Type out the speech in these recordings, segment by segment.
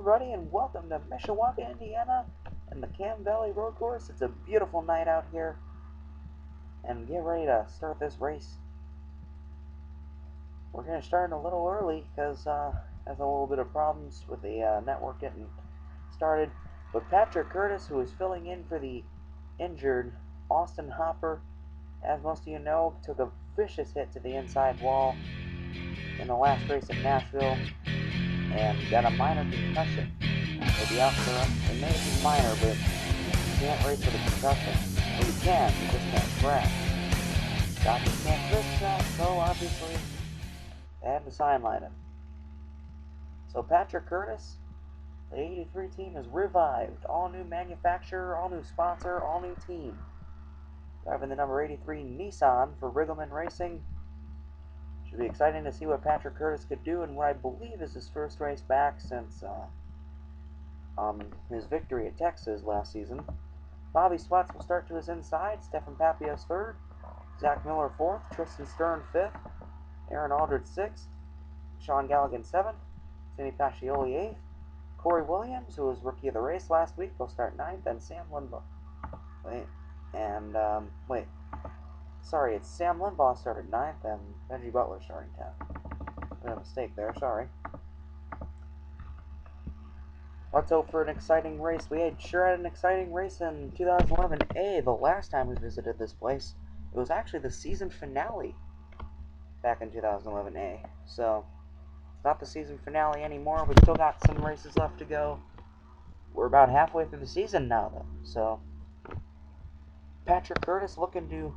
everybody, and welcome to Mishawaka, Indiana, and the Cam Valley Road Course. It's a beautiful night out here, and get ready to start this race. We're going to start a little early because has a little bit of problems with the network getting started. But Patrick Curtis, who is filling in for the injured Austin Hopper, as most of you know, took a vicious hit to the inside wall in the last race at Nashville and got a minor concussion. He'll be out for it may be minor, but you can't race with a concussion. Well, you can, you just can't crash. Doctors can't risk that, so obviously they had to sideline him. So Patrick Curtis, the 83 team is revived. All new manufacturer, all new sponsor, all new team. Driving the number 83 Nissan for Riggleman Racing. Should be exciting to see what Patrick Curtis could do in what I believe is his first race back since his victory at Texas last season. Bobby Sweats will start to his inside. Stefan Papios third. Zach Miller fourth. Tristan Stern fifth. Aaron Aldridge sixth. Sean Galligan seventh. Sammy Pacioli eighth. Corey Williams, who was rookie of the race last week, will start ninth. And Sam Limbaugh. Sorry, it's Sam Limbaugh started 9th and Benji Butler starting 10th. Made a mistake there, sorry. Let's hope for an exciting race. We sure had an exciting race in 2011A, the last time we visited this place. It was actually the season finale back in 2011A. So, it's not the season finale anymore. We've still got some races left to go. We're about halfway through the season now, though. So, Patrick Curtis looking to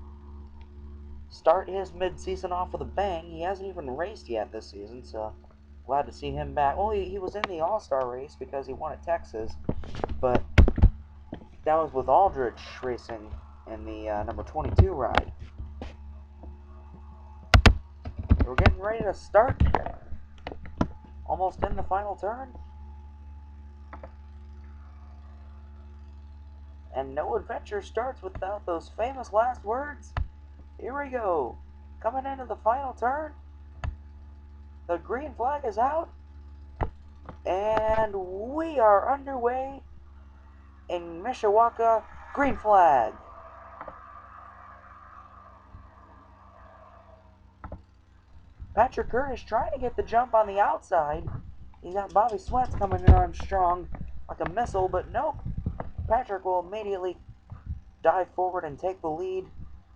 start his mid-season off with a bang. He hasn't even raced yet this season, so glad to see him back. Well, he was in the All-Star race because he won at Texas, but that was with Aldridge racing in the number 22 ride. We're getting ready to start. Almost in the final turn. And no adventure starts without those famous last words. Here we go. Coming into the final turn. The green flag is out. And we are underway in Mishawaka. Green flag. Patrick Curtis trying to get the jump on the outside. He's got Bobby Sweats coming in on strong like a missile, but nope. Patrick will immediately dive forward and take the lead.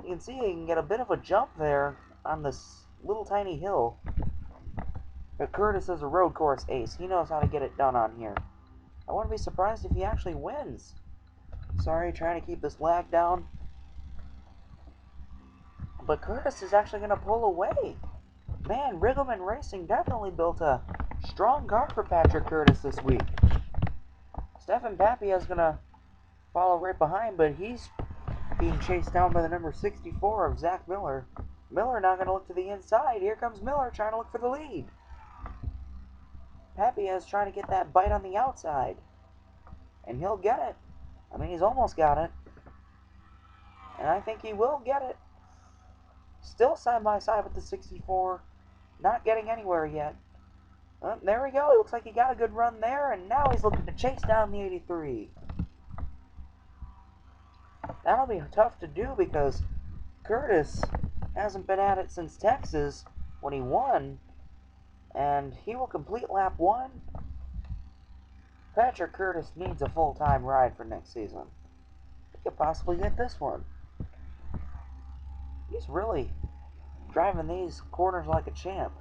You can see he can get a bit of a jump there on this little tiny hill. But Curtis is a road course ace. He knows how to get it done on here. I wouldn't be surprised if he actually wins. Sorry, trying to keep this lag down. But Curtis is actually going to pull away. Man, Riggleman Racing definitely built a strong car for Patrick Curtis this week. Stefan Papia is going to follow right behind, but he's being chased down by the number 64 of Zach Miller. Miller now going to look to the inside. Here comes Miller trying to look for the lead. Papia is trying to get that bite on the outside. And he'll get it. I mean, he's almost got it. And I think he will get it. Still side by side with the 64. Not getting anywhere yet. There we go. It looks like he got a good run there. And now he's looking to chase down the 83. That'll be tough to do because Curtis hasn't been at it since Texas when he won. And he will complete lap 1. Patrick Curtis needs a full-time ride for next season. He could possibly get this one. He's really driving these corners like a champ.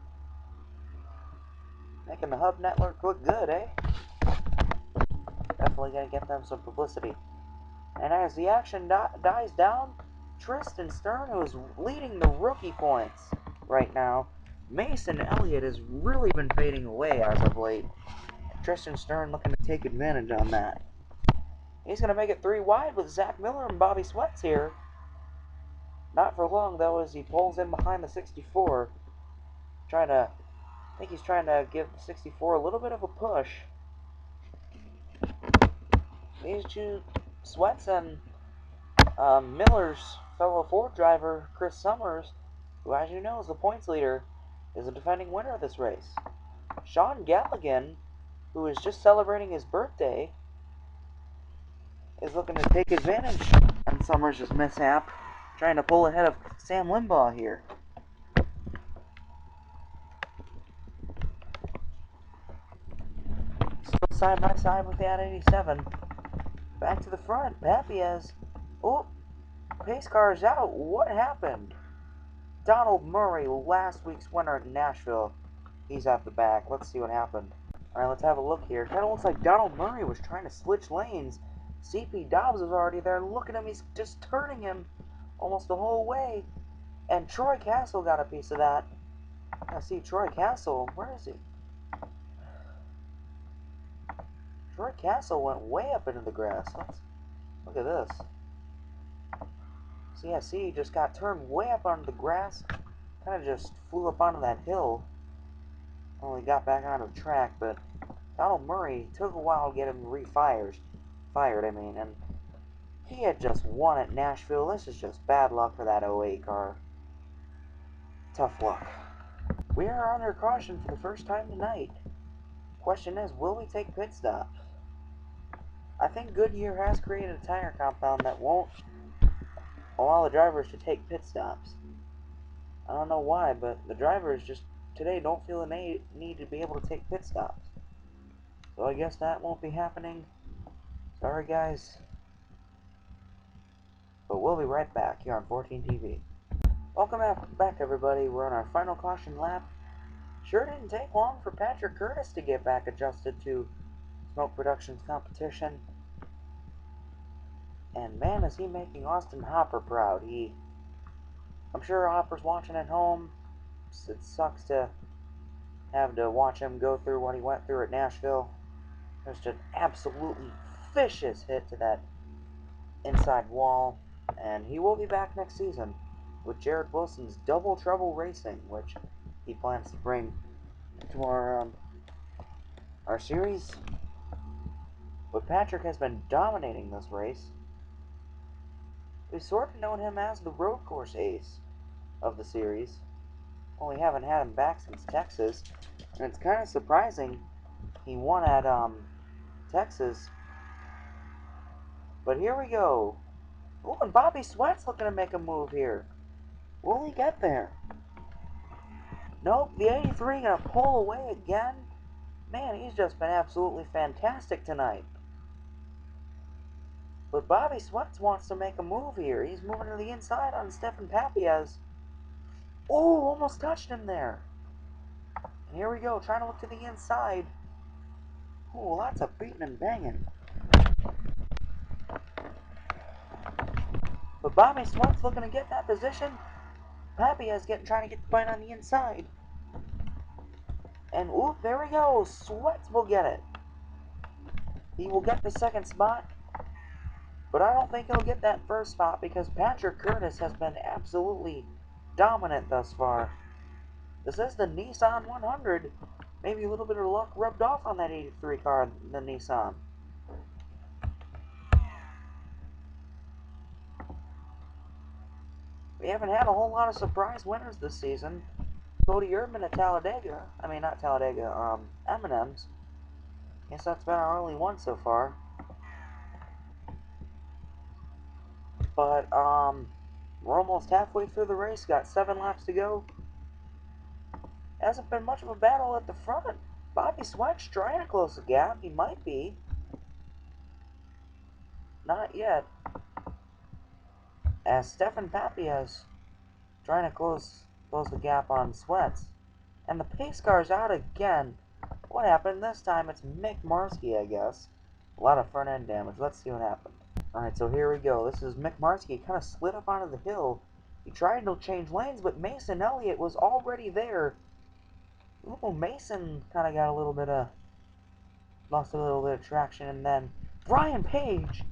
Making the Hub Network look good, eh? Definitely gonna get them some publicity. And as the action dies down, Tristan Stern, who is leading the rookie points right now, Mason Elliott has really been fading away as of late. Tristan Stern looking to take advantage on that. He's going to make it 3 wide with Zach Miller and Bobby Sweats here. Not for long, though, as he pulls in behind the 64. I think he's trying to give the 64 a little bit of a push. These two, Sweats and Miller's fellow Ford driver, Chris Summers, who, as you know, is the points leader, is a defending winner of this race. Sean Galligan who is just celebrating his birthday, is looking to take advantage on Summers' mishap, trying to pull ahead of Sam Limbaugh here. Still side by side with the at-87. Back to the front, Papiez. Oh, pace car is out. What happened? Donald Murray, last week's winner at Nashville. He's at the back. Let's see what happened. Alright, let's have a look here. It kind of looks like Donald Murray was trying to switch lanes. CP Dobbs was already there. Look at him. He's just turning him almost the whole way. And Troy Castle got a piece of that. I see Troy Castle. Where is he? Troy Castle went way up into the grass. Let's look at this. So yeah, see, he just got turned way up onto the grass. Kind of just flew up onto that hill. Only got back onto the track, but Donald Murray took a while to get him fired, and he had just won at Nashville. This is just bad luck for that 08 car. Tough luck. We are under caution for the first time tonight. Question is, will we take pit stops? I think Goodyear has created a tire compound that won't allow the drivers to take pit stops. I don't know why, but the drivers just today don't feel the need to be able to take pit stops. So I guess that won't be happening. Sorry guys. But we'll be right back here on 14 TV. Welcome back everybody. We're on our final caution lap. Sure didn't take long for Patrick Curtis to get back adjusted to Smoke Productions competition. And man, is he making Austin Hopper proud. I'm sure Hopper's watching at home. It sucks to have to watch him go through what he went through at Nashville. Just an absolutely vicious hit to that inside wall. And he will be back next season with Jared Wilson's Double Trouble Racing, which he plans to bring to our series. But Patrick has been dominating this race. We've sort of known him as the road course ace of the series. Well, we haven't had him back since Texas, and it's kind of surprising he won at Texas. But here we go. Oh, and Bobby Sweat's looking to make a move here. Will he get there? Nope, the 83 gonna pull away again. Man, he's just been absolutely fantastic tonight. But Bobby Sweats wants to make a move here. He's moving to the inside on Stefan Papiez. Oh, almost touched him there. And here we go, trying to look to the inside. Oh, lots of beating and banging. But Bobby Sweats looking to get that position. Papiez trying to get the bite on the inside. And whoop, there we go. Sweats will get it. He will get the second spot. But I don't think he'll get that first spot because Patrick Curtis has been absolutely dominant thus far. This is the Nissan 100. Maybe a little bit of luck rubbed off on that 83 car, the Nissan. We haven't had a whole lot of surprise winners this season. Cody Urban at Talladega. I mean, not Talladega, M&M's. Guess that's been our only one so far. But, we're almost halfway through the race. Got 7 laps to go. Hasn't been much of a battle at the front. Bobby Sweat's trying to close the gap. He might be. Not yet. As Stefan Papiez trying to close the gap on Sweats. And the pace car's out again. What happened this time? It's Mick Marsky, I guess. A lot of front end damage. Let's see what happened. Alright, so here we go. This is Mick Marsky. He kind of slid up onto the hill. He tried to change lanes, but Mason Elliott was already there. Ooh, Mason kind of got lost a little bit of traction, and then Brian Page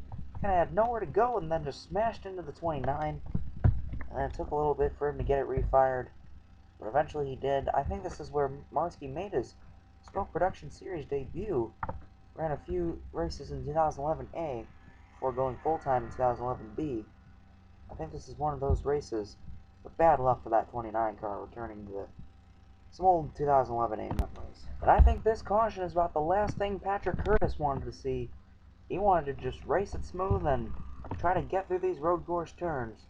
kind of had nowhere to go and then just smashed into the 29. And it took a little bit for him to get it refired, but eventually he did. I think this is where Marsky made his Smoke Production Series debut. Ran a few races in 2011A before going full-time in 2011B. I think this is one of those races, but bad luck for that 29 car returning to some old 2011 A memories. But I think this caution is about the last thing Patrick Curtis wanted to see. He wanted to just race it smooth and try to get through these road course turns.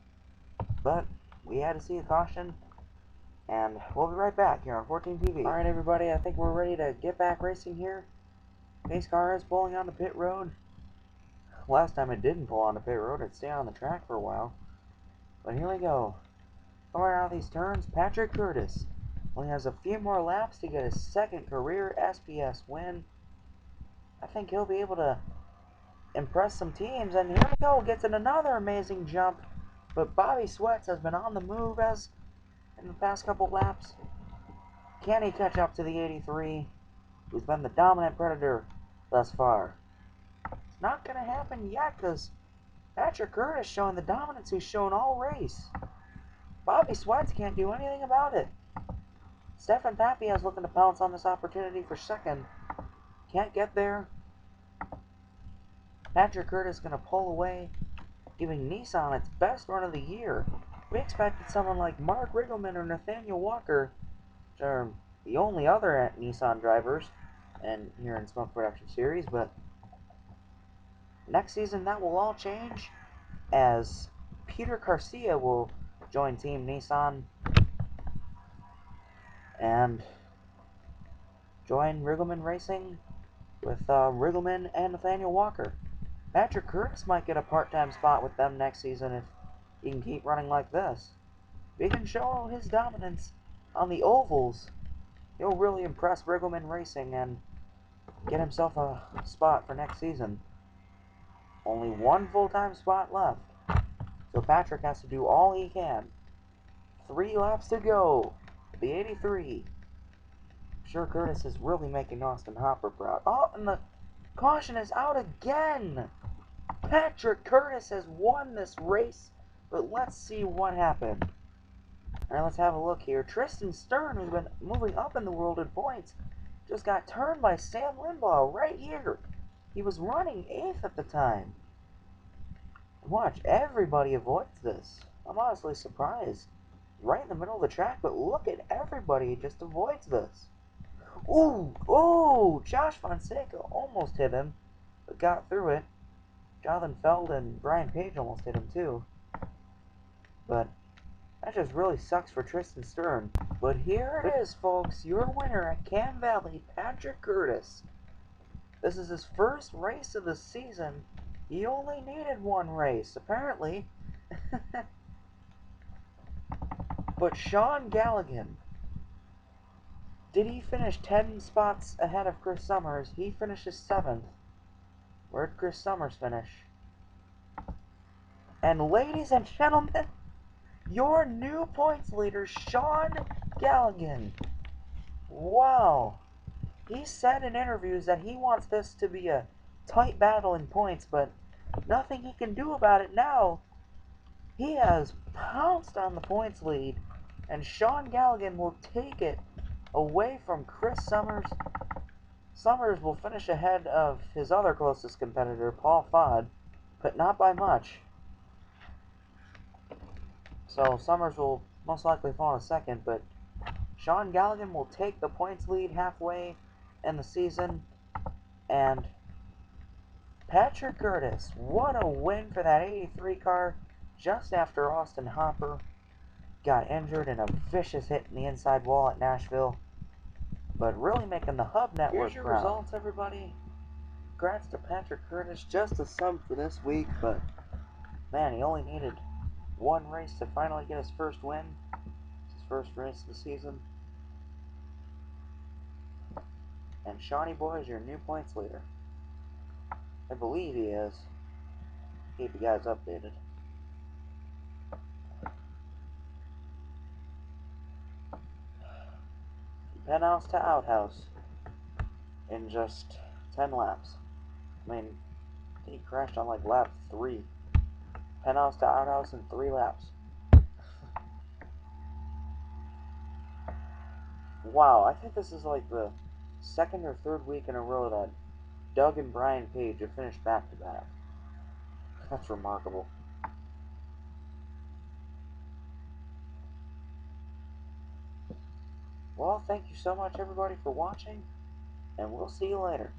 But we had to see a caution, and we'll be right back here on 14 TV. Alright everybody, I think we're ready to get back racing here. Pace car is pulling onto pit road. Last time it didn't pull onto pit road, it stayed on the track for a while. But here we go. Coming out of these turns, Patrick Curtis only has a few more laps to get his second career SPS win. I think he'll be able to impress some teams, and here we go, gets in another amazing jump. But Bobby Sweats has been on the move as in the past couple laps. Can he catch up to the 83, who's been the dominant predator thus far? It's not going to happen yet, because Patrick Curtis showing the dominance he's shown all race. Bobby Sweats can't do anything about it. Stefan Papias looking to pounce on this opportunity for second. Can't get there. Patrick Curtis going to pull away, giving Nissan its best run of the year. We expected someone like Mark Riggleman or Nathaniel Walker, which are the only other Nissan drivers and here in Smoke Production Series, but next season that will all change as Peter Garcia will join Team Nissan and join Riggleman Racing with Riggleman and Nathaniel Walker. Patrick Curtis might get a part-time spot with them next season if he can keep running like this. If he can show his dominance on the ovals, he'll really impress Riggleman Racing and get himself a spot for next season. Only one full-time spot left, so Patrick has to do all he can. 3 laps to go. The 83. I'm sure Curtis is really making Austin Hopper proud. Oh, and the caution is out again. Patrick Curtis has won this race, but let's see what happened. Alright, let's have a look here. Tristan Stern, who's been moving up in the world in points, just got turned by Sam Limbaugh right here. He was running 8th at the time. Watch, everybody avoids this. I'm honestly surprised. Right in the middle of the track, but look at everybody just avoids this. Ooh, ooh, Josh Fonseca almost hit him, but got through it. Jonathan Feld and Brian Page almost hit him too. But that just really sucks for Tristan Stern. But here it is, folks, your winner at Cam Valley, Patrick Curtis. This is his first race of the season. He only needed 1 race, apparently. But Sean Galligan, did he finish 10 spots ahead of Chris Summers? He finishes 7th. Where'd Chris Summers finish? And ladies and gentlemen, your new points leader, Sean Galligan. Wow. He said in interviews that he wants this to be a tight battle in points, but nothing he can do about it now. He has pounced on the points lead, and Sean Galligan will take it away from Chris Summers. Summers will finish ahead of his other closest competitor, Paul Fodd, but not by much. So Summers will most likely fall in second, but Sean Galligan will take the points lead halfway in the season. And Patrick Curtis, what a win for that 83 car just after Austin Hopper got injured in a vicious hit in the inside wall at Nashville. But really making the Hub Network Here's your proud. results, everybody. Congrats to Patrick Curtis, just a sub for this week, but Man, he only needed 1 race to finally get his first win. It's his first race of the season. And Shawnee Boy is your new points leader. I believe he is. Keep you guys updated. Penthouse to outhouse in just 10 laps. I mean, he crashed on like lap 3. Penthouse to outhouse in 3 laps. Wow, I think this is like the 2nd or 3rd week in a row that Doug and Brian Page have finished back to back. That's remarkable. Well, thank you so much, everybody, for watching, and we'll see you later.